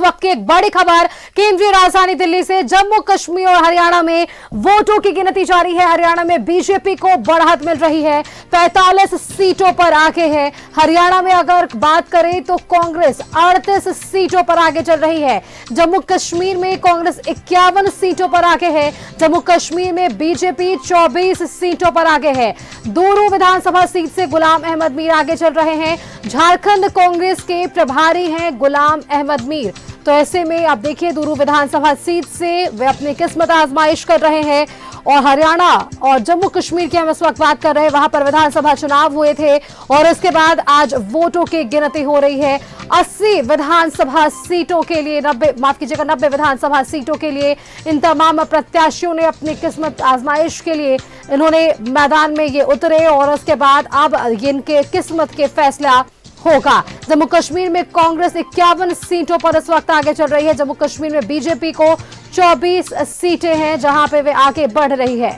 वक्त की एक बड़ी खबर केंद्रीय राजधानी दिल्ली से। जम्मू कश्मीर और हरियाणा में वोटों की गिनती जारी है। हरियाणा में बीजेपी को बढ़त मिल रही है, 45 सीटों पर आगे है। हरियाणा में अगर बात करें तो कांग्रेस 38 सीटों पर आगे चल रही है। जम्मू कश्मीर में कांग्रेस 51 सीटों पर आगे है। जम्मू कश्मीर में बीजेपी 24 सीटों पर आगे है। दूरू विधानसभा सीट से गुलाम अहमद मीर आगे चल रहे हैं। झारखंड कांग्रेस के प्रभारी हैं गुलाम अहमद मीर। तो ऐसे में आप देखिए, दूरू विधानसभा सीट से वे अपनी किस्मत आजमाइश कर रहे हैं। और हरियाणा और जम्मू कश्मीर की हम इस वक्त बात कर रहे हैं, वहां पर विधानसभा चुनाव हुए थे और उसके बाद आज वोटों की गिनती हो रही है। 80 विधानसभा सीटों के लिए 90 विधानसभा सीटों के लिए इन तमाम प्रत्याशियों ने अपनी किस्मत आजमाइश के लिए इन्होंने मैदान में ये उतरे और उसके बाद अब इनके किस्मत के फैसला होगा। जम्मू कश्मीर में कांग्रेस 51 सीटों पर इस वक्त आगे चल रही है। जम्मू कश्मीर में बीजेपी को 24 सीटें हैं जहां पे वे आगे बढ़ रही है।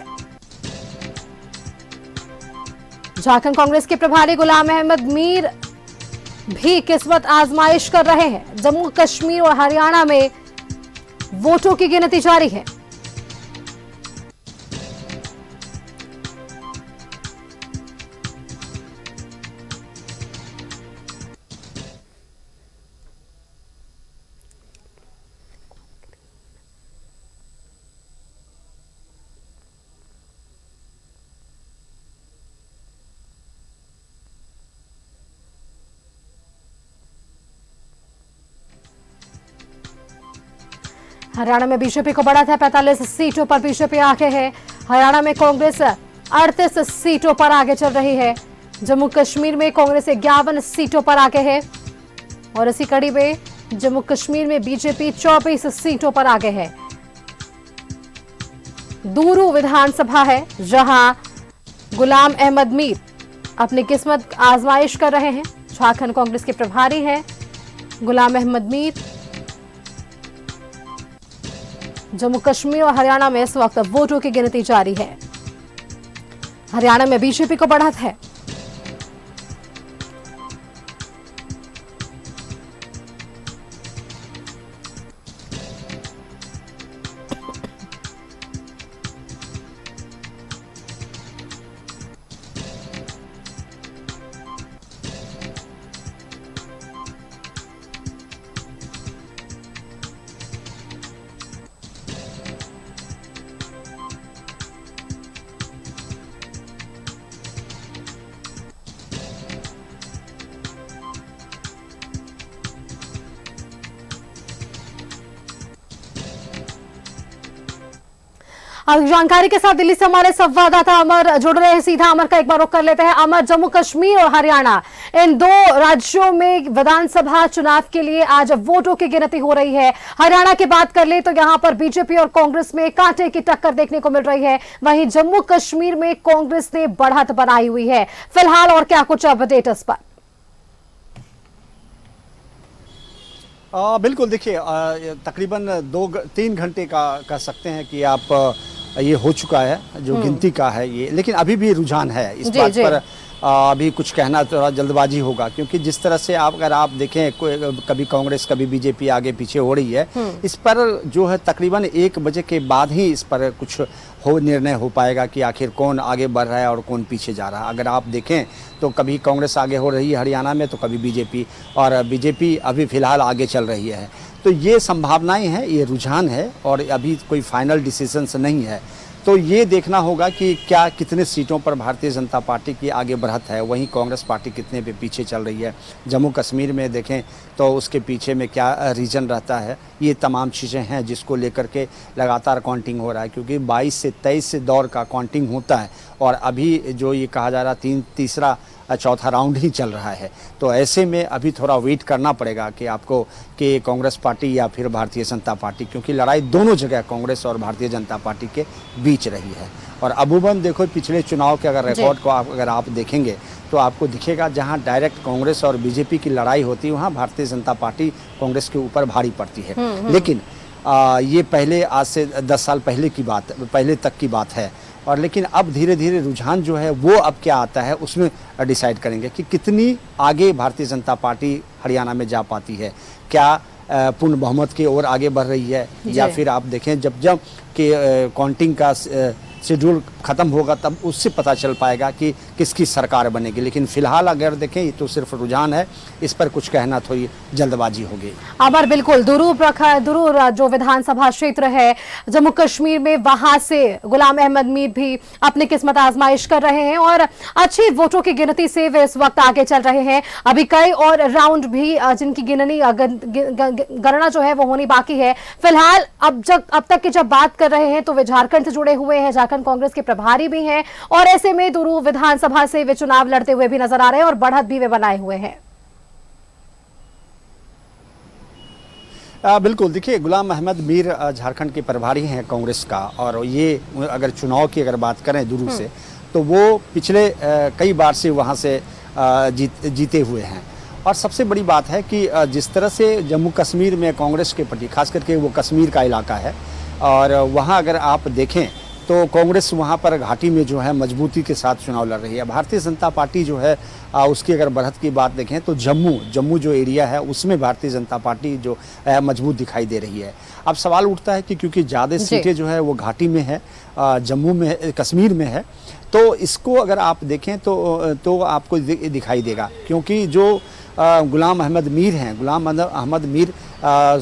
झारखंड कांग्रेस के प्रभारी गुलाम अहमद मीर भी किस्मत आजमाइश कर रहे हैं। जम्मू कश्मीर और हरियाणा में वोटों की गिनती जारी है। हरियाणा में बीजेपी को बढ़त है, 45 सीटों पर बीजेपी आगे है। हरियाणा में कांग्रेस 38 सीटों पर आगे चल रही है। जम्मू कश्मीर में कांग्रेस 51 सीटों पर आगे है और इसी कड़ी में जम्मू कश्मीर में बीजेपी 24 सीटों पर आगे है। दूरू विधानसभा है जहां गुलाम अहमद मीर अपनी किस्मत आजमाइश कर रहे हैं। झारखंड कांग्रेस के प्रभारी हैं गुलाम अहमद मीर। जम्मू कश्मीर और हरियाणा में इस वक्त वोटों की गिनती जारी है। हरियाणा में बीजेपी को बढ़त है। जानकारी के साथ दिल्ली से हमारे संवाददाता अमर जुड़ रहे हैं। सीधा अमर का एक बार रुख कर लेते हैं। अमर, जम्मू कश्मीर और हरियाणा इन दो राज्यों में विधानसभा चुनाव के लिए आज वोटों की गिनती हो रही है। हरियाणा की बात कर ले तो यहां पर बीजेपी और कांग्रेस में कांटे की टक्कर देखने को मिल रही है। वहीं जम्मू कश्मीर में कांग्रेस ने बढ़त बनाई हुई है। फिलहाल और क्या कुछ अपडेट इस पर? बिल्कुल, देखिए तकरीबन 2-3 घंटे का कह सकते हैं कि आप ये हो चुका है जो गिनती का है ये, लेकिन अभी भी रुझान है इस बात पर। अभी कुछ कहना थोड़ा जल्दबाजी होगा, क्योंकि जिस तरह से अगर आप देखें कभी कांग्रेस कभी बीजेपी आगे पीछे हो रही है, इस पर जो है तकरीबन 1 बजे के बाद ही इस पर कुछ निर्णय हो पाएगा कि आखिर कौन आगे बढ़ रहा है और कौन पीछे जा रहा है। अगर आप देखें तो कभी कांग्रेस आगे हो रही है हरियाणा में, तो कभी बीजेपी, और बीजेपी अभी फिलहाल आगे चल रही है। तो ये संभावनाएं हैं, ये रुझान है और अभी कोई फाइनल डिसीजंस नहीं है। तो ये देखना होगा कि क्या कितने सीटों पर भारतीय जनता पार्टी की आगे बढ़त है, वहीं कांग्रेस पार्टी कितने पे पीछे चल रही है। जम्मू कश्मीर में देखें तो उसके पीछे में क्या रीजन रहता है, ये तमाम चीज़ें हैं जिसको लेकर के लगातार काउंटिंग हो रहा है, क्योंकि 22 से 23 दौर का काउंटिंग होता है और अभी जो ये कहा जा रहा तीसरा चौथा राउंड ही चल रहा है। तो ऐसे में अभी थोड़ा वेट करना पड़ेगा कि आपको कि कांग्रेस पार्टी या फिर भारतीय जनता पार्टी, क्योंकि लड़ाई दोनों जगह कांग्रेस और भारतीय जनता पार्टी के बीच रही है। और अबूबन देखो, पिछले चुनाव के अगर रिकॉर्ड को अगर आप देखेंगे तो आपको दिखेगा जहां डायरेक्ट कांग्रेस और बीजेपी की लड़ाई होती है वहां भारतीय जनता पार्टी कांग्रेस के ऊपर भारी पड़ती है। लेकिन ये पहले आज से 10 साल पहले तक की बात है। और लेकिन अब धीरे धीरे रुझान जो है वो अब क्या आता है उसमें डिसाइड करेंगे कि कितनी आगे भारतीय जनता पार्टी हरियाणा में जा पाती है। क्या पूर्ण बहुमत की ओर आगे बढ़ रही है, या फिर आप देखें जब जब कि काउंटिंग का शेड्यूल खत्म होगा तब उससे पता चल पाएगा कि किसकी सरकार बनेगी। लेकिन फिलहाल अगर देखें ये तो सिर्फ रुझान है, इस पर कुछ कहना थोड़ी जल्दबाजी होगी। अमर, बिल्कुल दुरूर जो विधानसभा क्षेत्र है जम्मू कश्मीर में, वहां से गुलाम अहमद मीर भी अपनी किस्मत आजमाइश कर रहे हैं और अच्छी वोटों की गिनती से वे इस वक्त आगे चल रहे हैं। अभी कई और राउंड भी जिनकी गणना जो है वो होनी बाकी है। फिलहाल अब तक की जब बात कर रहे हैं तो वे झारखंड से जुड़े हुए हैं, झारखंड कांग्रेस के प्रभारी भी हैं और ऐसे में दुरूर विधानसभा से वे चुनाव लड़ते हुए भी नजर आ रहे हैं और बढ़त भी वे बनाए हुए हैं। बिल्कुल, देखिए गुलाम अहमद मीर झारखंड के प्रभारी हैं कांग्रेस का, और ये अगर चुनाव की अगर बात करें दुरूर से तो वो पिछले कई बार से वहाँ से जीते हुए हैं। और सबसे बड़ी बात है कि जिस तरह से जम्मू कश्मीर में कांग्रेस के प्रति, खास करके वो कश्मीर का इलाका है, और वहाँ अगर आप देखें तो कांग्रेस वहाँ पर घाटी में जो है मजबूती के साथ चुनाव लड़ रही है। भारतीय जनता पार्टी जो है उसकी अगर बढ़त की बात देखें तो जम्मू जो एरिया है उसमें भारतीय जनता पार्टी जो है मजबूत दिखाई दे रही है। अब सवाल उठता है कि क्योंकि ज़्यादा सीटें जो है वो घाटी में है, जम्मू में, कश्मीर में है, तो इसको अगर आप देखें तो आपको दिखाई देगा, क्योंकि जो गुलाम अहमद मीर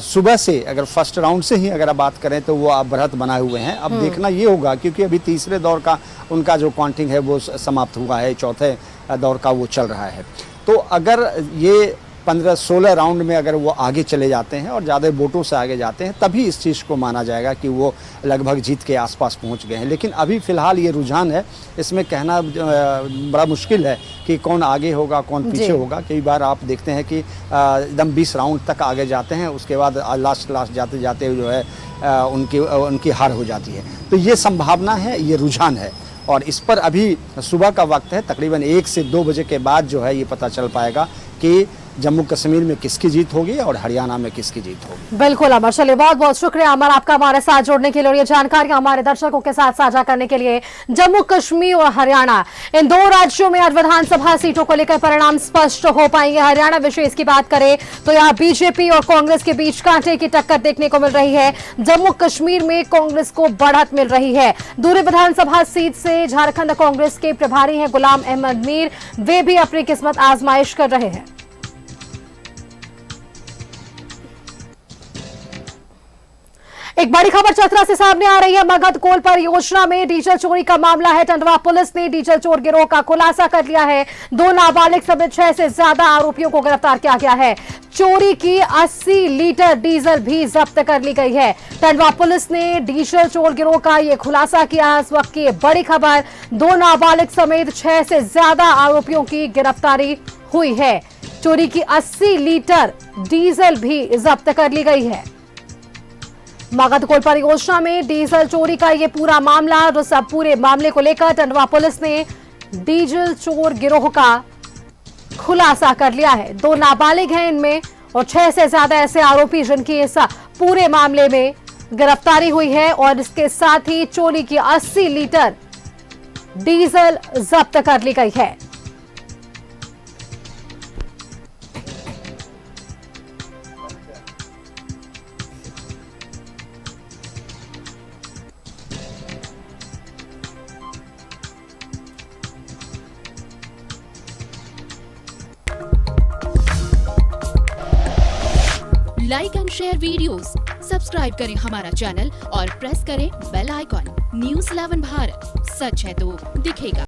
सुबह से अगर फर्स्ट राउंड से ही अगर बात करें तो वो आप बढ़त बनाए हुए हैं। अब देखना ये होगा, क्योंकि अभी तीसरे दौर का उनका जो काउंटिंग है वो समाप्त हुआ है, चौथे दौर का वो चल रहा है। तो अगर ये 15-16 राउंड में अगर वो आगे चले जाते हैं और ज़्यादा वोटों से आगे जाते हैं, तभी इस चीज़ को माना जाएगा कि वो लगभग जीत के आसपास पहुंच गए हैं। लेकिन अभी फ़िलहाल ये रुझान है, इसमें कहना बड़ा मुश्किल है कि कौन आगे होगा कौन पीछे होगा। कई बार आप देखते हैं कि एकदम 20 राउंड तक आगे जाते हैं, उसके बाद लास्ट जाते जाते जो है उनकी हार हो जाती है। तो ये संभावना है, ये रुझान है, और इस पर अभी सुबह का वक्त है, तकरीबन 1 से 2 बजे के बाद जो है ये पता चल पाएगा कि जम्मू कश्मीर में किसकी जीत होगी और हरियाणा में किसकी जीत होगी। बिल्कुल अमर, चलिए बहुत बहुत शुक्रिया अमर आपका हमारे साथ जुड़ने के लिए और ये जानकारी हमारे दर्शकों के साथ साझा करने के लिए। जम्मू कश्मीर और हरियाणा, इन दो राज्यों में आज विधानसभा सीटों को लेकर परिणाम स्पष्ट हो पाएंगे। हरियाणा विशेष की बात करें तो यहाँ बीजेपी और कांग्रेस के बीच कांटे की टक्कर देखने को मिल रही है। जम्मू कश्मीर में कांग्रेस को बढ़त मिल रही है। दूरी विधानसभा सीट से झारखंड कांग्रेस के प्रभारी हैं गुलाम अहमद मीर, वे भी अपनी किस्मत आजमाइश कर रहे हैं। एक बड़ी खबर चतरा से सामने आ रही है। मगध कोल परियोजना में डीजल चोरी का मामला है। टंडवा पुलिस ने डीजल चोर गिरोह का खुलासा कर लिया है। 2 नाबालिग समेत 6 से ज्यादा आरोपियों को गिरफ्तार किया गया है। चोरी की 80 लीटर डीजल भी जब्त कर ली गई है। टंडवा पुलिस ने डीजल चोर गिरोह का यह खुलासा किया। इस वक्त की बड़ी खबर, 2 नाबालिग समेत 6 से ज्यादा आरोपियों की गिरफ्तारी हुई है। चोरी की 80 लीटर डीजल भी जब्त कर ली गई है। मगध कोल परियोजना में डीजल चोरी का ये पूरा मामला, और सब पूरे मामले को लेकर टंडवा पुलिस ने डीजल चोर गिरोह का खुलासा कर लिया है। 2 नाबालिग हैं इनमें और 6 से ज्यादा ऐसे आरोपी जिनकी इस पूरे मामले में गिरफ्तारी हुई है, और इसके साथ ही चोरी की 80 लीटर डीजल जब्त कर ली गई है। Like and share videos, subscribe करें हमारा चैनल और प्रेस करें बेल आइकॉन। न्यूज़ 11 भारत, सच है तो दिखेगा।